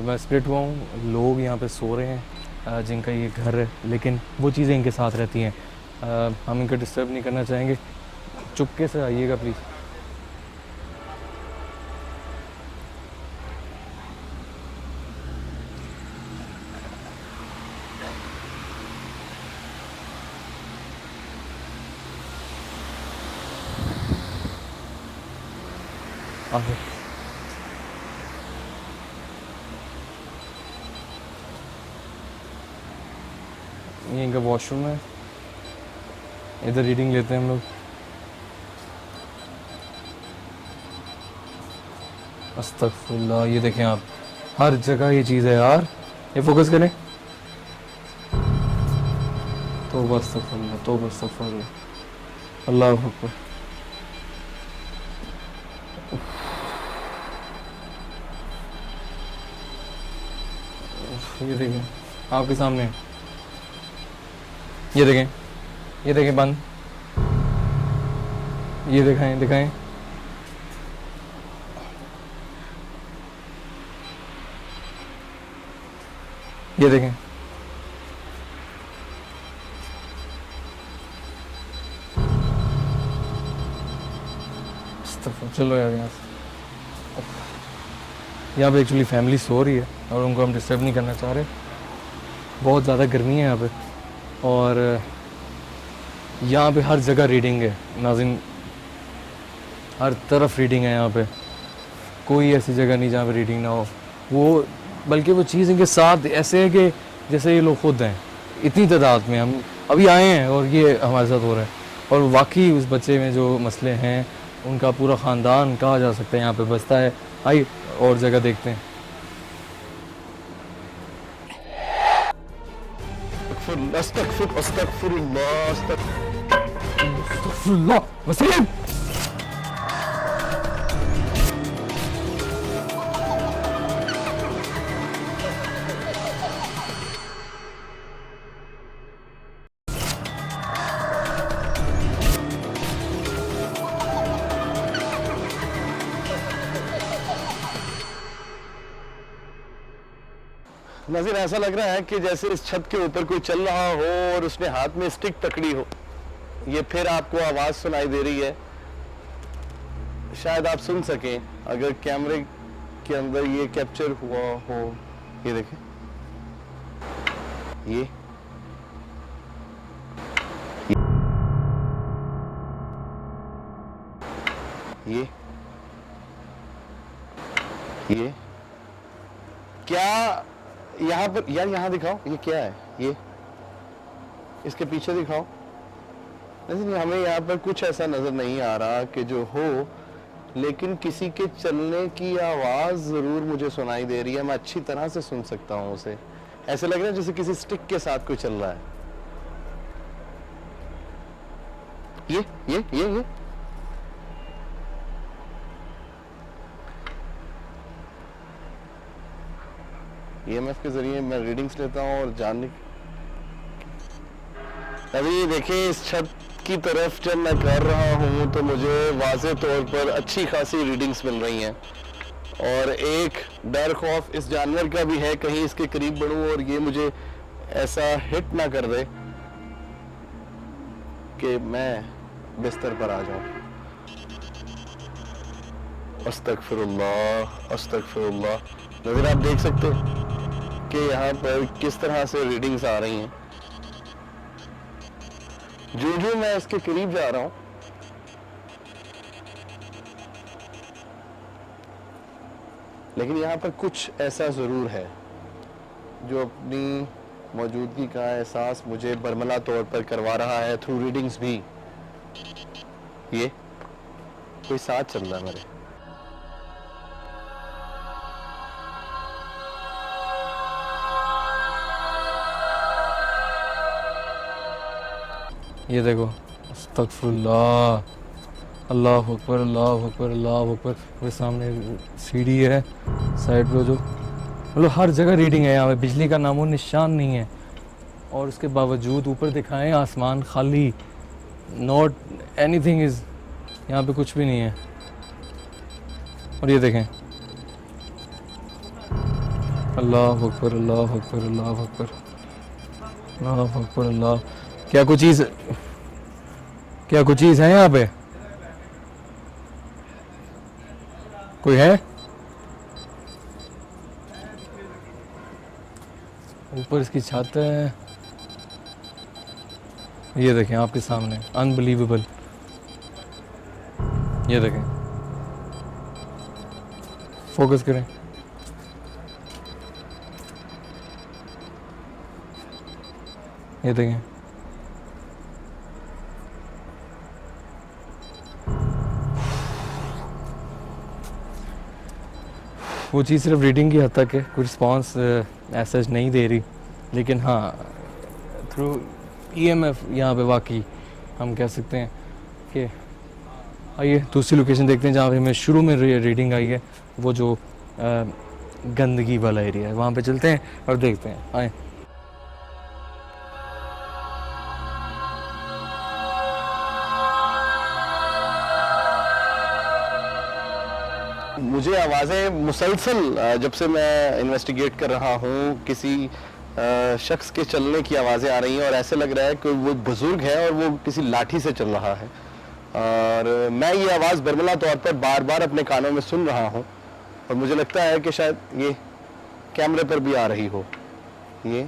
मैं स्प्लिट हुआ हूँ, लोग यहाँ पे सो रहे हैं जिनका ये घर है, लेकिन वो चीज़ें इनके साथ रहती हैं। हम इनको डिस्टर्ब नहीं करना चाहेंगे। चुपके से आइएगा प्लीज़। आगे ये इनका वॉशरूम है, इधर रीडिंग लेते हैं हम लोग। अस्तगफुरुल्लाह, ये देखें आप, हर जगह ये चीज़ है यार। ये फोकस करें। तौबा अस्तगफुरुल्लाह, तौबा अस्तगफुरुल्लाह, अल्लाहु अकबर। ये देखें आपके सामने, ये देखें बंद। ये दिखाएं। ये देखें। चलो यार, यहाँ पे एक्चुअली फैमिली सो रही है और उनको हम डिस्टर्ब नहीं करना चाह रहे। बहुत ज़्यादा गर्मी है यहाँ पे, और यहाँ पे हर जगह रीडिंग है नाज़रीन, हर तरफ रीडिंग है यहाँ पे। कोई ऐसी जगह नहीं जहाँ पे रीडिंग ना हो। वो बल्कि वो चीज़ इनके साथ ऐसे है कि जैसे ये लोग खुद हैं। इतनी तादाद में हम अभी आए हैं और ये हमारे साथ हो रहा है। और वाकई उस बच्चे में जो मसले हैं, उनका पूरा ख़ानदान कहा जा सकता है यहाँ पे बसता है। आइए और जगह देखते हैं। अस्तगफिरुल्लाह वसीम। नज़ीर ऐसा लग रहा है कि जैसे इस छत के ऊपर कोई चल रहा हो और उसने हाथ में स्टिक पकड़ी हो। ये फिर आपको आवाज़ सुनाई दे रही है, शायद आप सुन सकें अगर कैमरे के अंदर ये कैप्चर हुआ हो। ये देखें, ये ये क्या यहाँ पर यार, यहाँ दिखाओ ये क्या है, ये इसके पीछे दिखाओ। नहीं, हमें यहाँ पर कुछ ऐसा नजर नहीं आ रहा कि जो हो, लेकिन किसी के चलने की आवाज जरूर मुझे सुनाई दे रही है। मैं अच्छी तरह से सुन सकता हूँ उसे। ऐसे लग रहा है जैसे किसी स्टिक के साथ कोई चल रहा है। ये EMF के जरिए मैं रीडिंग्स लेता हूँ और जानने। अभी देखिए इस छत की तरफ जब मैं कर रहा हूँ तो मुझे वाज़े तौर पर अच्छी खासी रीडिंग्स मिल रही हैं, और एक डर खौफ इस जानवर का भी है कहीं इसके करीब बढ़ूं और ये मुझे ऐसा हिट ना कर दे कि मैं बिस्तर पर आ जाऊं। अस्तगफिरुल्लाह अस्तगफिरुल्लाह। नज़र आप देख सकते हैं कि यहाँ पर किस तरह से रीडिंग्स आ रही हैं। जो मैं इसके करीब जा रहा हूं, लेकिन यहाँ पर कुछ ऐसा ज़रूर है जो अपनी मौजूदगी का एहसास मुझे बरमला तौर पर करवा रहा है थ्रू रीडिंग्स भी। ये कोई साथ चल रहा है मेरे। ये देखो, अस्तगफुरुल्लाह, अल्लाह अकबर अल्लाह अकबर अल्लाह अकबर। मेरे सामने सीढ़ी है साइड पे, जो मतलब हर जगह रीडिंग है यहाँ पे। बिजली का नामो निशान नहीं है, और उसके बावजूद ऊपर दिखाएं आसमान खाली, नॉट एनीथिंग इज़, यहाँ पे कुछ भी नहीं है। और ये देखें, अल्लाह अकबर अल्लाह अकबर अल्लाह अकबर अल्लाह अकबर अल्लाह। क्या कुछ चीज़ है यहाँ पे? कोई है? ऊपर इसकी छत है, ये देखें आपके सामने, अनबिलीवेबल। ये देखें, फोकस करें, ये देखें। वो चीज़ सिर्फ रीडिंग की हद तक है, कोई रिस्पॉन्स ऐसा नहीं दे रही, लेकिन हाँ थ्रू EMF यहाँ पे वाकई हम कह सकते हैं कि। आइए दूसरी लोकेशन देखते हैं जहाँ पे हमें शुरू में रीडिंग आई है, वो जो गंदगी वाला एरिया है, वहाँ पे चलते हैं और देखते हैं। आए। मुझे आवाज़ें मुसलसल जब से मैं इन्वेस्टिगेट कर रहा हूँ, किसी शख्स के चलने की आवाज़ें आ रही हैं, और ऐसे लग रहा है कि वो बुजुर्ग है और वो किसी लाठी से चल रहा है। और मैं ये आवाज़ बरमला तौर पर बार बार अपने कानों में सुन रहा हूँ, और मुझे लगता है कि शायद ये कैमरे पर भी आ रही हो। ये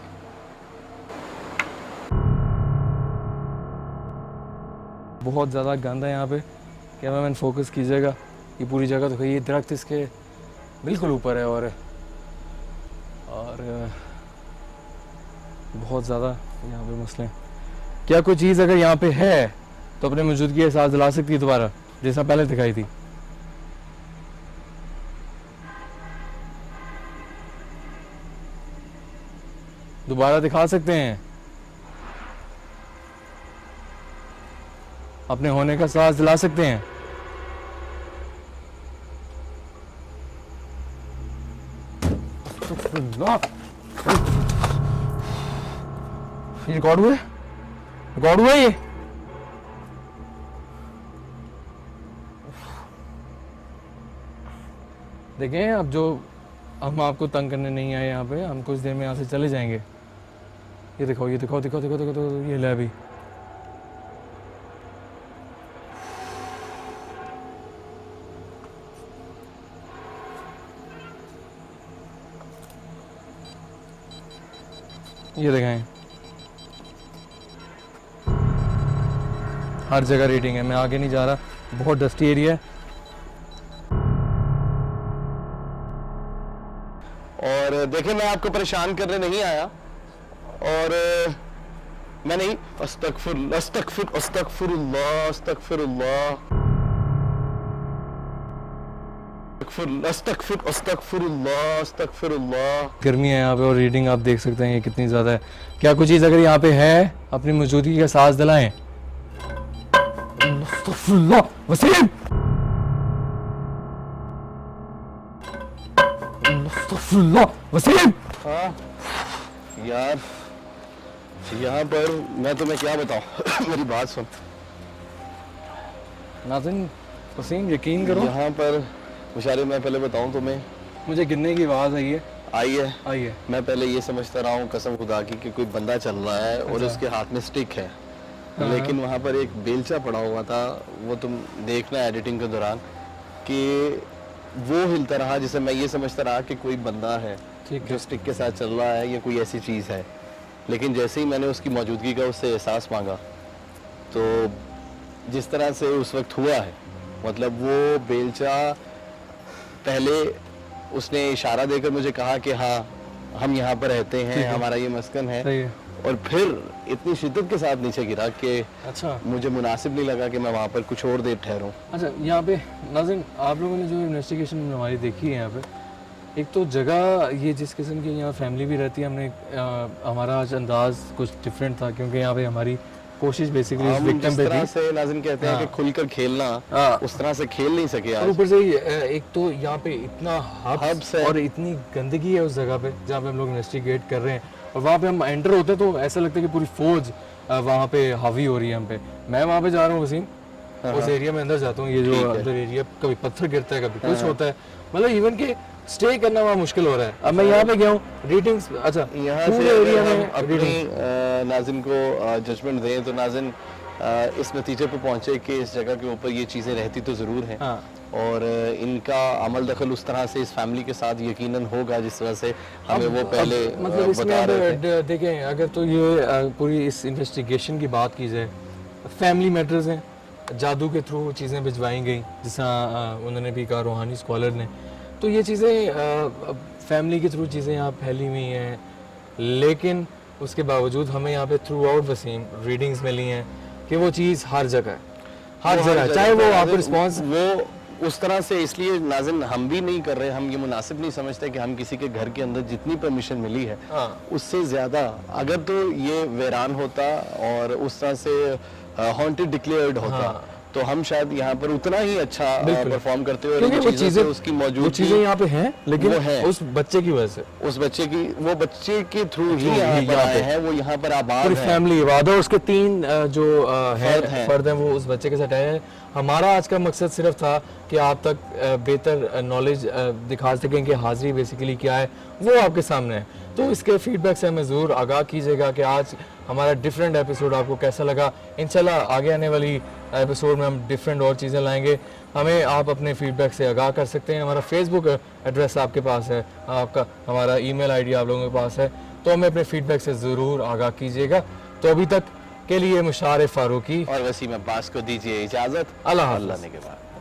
बहुत ज़्यादा गंद है यहाँ पे, कैमरामैन फोकस कीजिएगा। ये पूरी जगह तो ये दरख्त इसके बिल्कुल ऊपर है, और बहुत ज़्यादा यहाँ पे मसले हैं। क्या कोई चीज़ अगर यहाँ पे है तो अपने मौजूदगी का एहसास दिला सकती है दोबारा, जैसा पहले दिखाई थी? दोबारा दिखा सकते हैं, अपने होने का एहसास दिला सकते हैं। ये रिकॉर्ड हुआ है? रिकॉर्ड हुआ है ये? देखें, अब जो हम आपको तंग करने नहीं आए यहाँ पे, हम कुछ देर में यहाँ से चले जाएंगे। ये दिखाओ, ये दिखाओ दिखाओ दिखाओ दिखाओ, दिखाओ ये ले अभी। ये देखें, हर जगह रीडिंग है। मैं आगे नहीं जा रहा, बहुत डस्टी एरिया है, और देखें मैं आपको परेशान करने नहीं आया, और मैं नहीं, अस्तगफिर अस्तगफिर अस्तगफिरुल्लाह अस्तगफिरुल्लाह अस्तगफिर अस्तगफिरुल्लाह अस्तगफिरुल्लाह। गर्मी है यहाँ पे और रीडिंग आप देख सकते हैं ये कितनी ज़्यादा है। क्या कुछ चीज़ अगर यहाँ पे है अपनी मौजूदगी का एहसास दिलाएं। अस्तगफिरुल्लाह वसीम, अस्तगफिरुल्लाह वसीम। हाँ यार, यहाँ पर मैं तुम्हें क्या बताऊँ मेरी बात सुन। नाज़रीन वसीम यकीन करो, यहाँ पर मुशारे मैं पहले बताऊँ तुम्हें, मुझे गिरने की आवाज़ आई है। आई है। मैं पहले ये समझता रहा हूँ कसम खुदा की कि कोई बंदा चल रहा है और उसके हाथ में स्टिक है, लेकिन वहाँ पर एक बेलचा पड़ा हुआ था। वो तुम देखना एडिटिंग के दौरान कि वो हिलता रहा, जिसे मैं ये समझता रहा कि कोई बंदा है जो स्टिक के साथ चल रहा है या कोई ऐसी चीज़ है। लेकिन जैसे ही मैंने उसकी मौजूदगी का उससे एहसास मांगा, तो जिस तरह से उस वक्त हुआ है, मतलब वो बेलचा पहले उसने इशारा देकर मुझे कहा कि हाँ हम यहाँ पर रहते हैं, हमारा ये मस्कन है, और फिर इतनी शिद्दत के साथ नीचे गिरा कि अच्छा मुझे मुनासिब नहीं लगा कि मैं वहाँ पर कुछ और देर ठहरूं। अच्छा, यहाँ पे नाज़रीन आप लोगों ने जो इन्वेस्टिगेशन हमारी देखी है यहाँ पे, एक तो जगह ये जिस किस्म की यहाँ फैमिली भी रहती है, हमने हमारा आज अंदाज कुछ डिफरेंट था क्योंकि यहाँ पे हमारी कोशिश बेसिकली इस विक्टिम पे थी। से नाज़रीन कहते हैं कि खुलकर खेलना, उस तरह से खेल नहीं सके और आज। ऊपर से एक तो यहाँ पे इतना हब्स है और इतनी गंदगी है उस जगह पे जहाँ पे हम लोग इन्वेस्टिगेट कर रहे हैं, और वहाँ पे हम एंटर होते हैं तो ऐसा लगता है कि पूरी फौज वहाँ पे हावी हो रही है हम पे। मैं वहाँ पे जा रहा हूँ वसीम, उस एरिया में अंदर जाता हूँ, ये जो अंदर एरिया कभी पत्थर गिरता है कभी कुछ होता है, मतलब इवन के स्टे करना वहाँ मुश्किल हो रहा है। अब मैं यहाँ पे गया हूँ रीडिंग्स, अच्छा यहाँ पूरे से एरिया अगर हम में अपनी नाज़िन को जजमेंट दें तो नाज़िन इस नतीजे पर पहुँचे कि इस जगह के ऊपर ये चीज़ें रहती तो ज़रूर हैं, और इनका अमल दखल उस तरह से इस फैमिली के साथ यकीनन होगा जिस तरह से हमें वो पहले मतलब इसमें बता रहे थे। देखें अगर तो ये पूरी इस इन्वेस्टिगेशन की बात की जाए, फैमिली मैटर्स हैं, जादू के थ्रू चीज़ें भिजवाई गई, जिस तरह उन्होंने भी कहा रूहानी स्कॉलर ने, तो ये चीज़ें फैमिली के थ्रू चीज़ें यहाँ फैली हुई हैं, लेकिन उसके बावजूद हमें यहाँ पे थ्रू आउट वसीम रीडिंग्स मिली हैं कि वो चीज़ हर जगह है, हर जगह, चाहे वो आप रिस्पॉन्स वो उस तरह से, इसलिए नाज़िन हम भी नहीं कर रहे, हम ये मुनासिब नहीं समझते कि हम किसी के घर के अंदर जितनी परमिशन मिली है उससे ज़्यादा अगर तो ये वीरान होता और उस तरह से हॉन्टेड डिक्लेयर्ड होता तो हम शायद यहाँ पर उतना ही अच्छा परफॉर्म करते हो। क्योंकि वो चीज़ें उसकी मौजूद चीज़ें यहाँ पे हैं, लेकिन वो है उस बच्चे की वजह से, उस बच्चे की, वो बच्चे के थ्रू ही यहाँ पर आए हैं, वो यहाँ पर आबाद पूरी है, फैमिली आबाद है, उसके 3 जो फर्द हैं वो उस बच्चे के साथ आए हैं। हमारा आज का मकसद सिर्फ था कि आप तक बेहतर नॉलेज दिखा सकें कि हाजिरी बेसिकली क्या है, वो आपके सामने है। तो इसके फीडबैक से हमें ज़रूर आगाह कीजिएगा कि आज हमारा डिफरेंट एपिसोड आपको कैसा लगा। इंशाल्लाह आगे आने वाली एपिसोड में हम डिफरेंट और चीज़ें लाएंगे। हमें आप अपने फीडबैक से आगाह कर सकते हैं। हमारा फेसबुक एड्रेस आपके पास है, आपका हमारा ईमेल आईडी आप लोगों के पास है, तो हमें अपने फीडबैक से ज़रूर आगाह कीजिएगा। तो अभी तक के लिए मुशारे फारूकी और वसीम अब्बास को दीजिए इजाज़त। अल्लाह ने के बाद।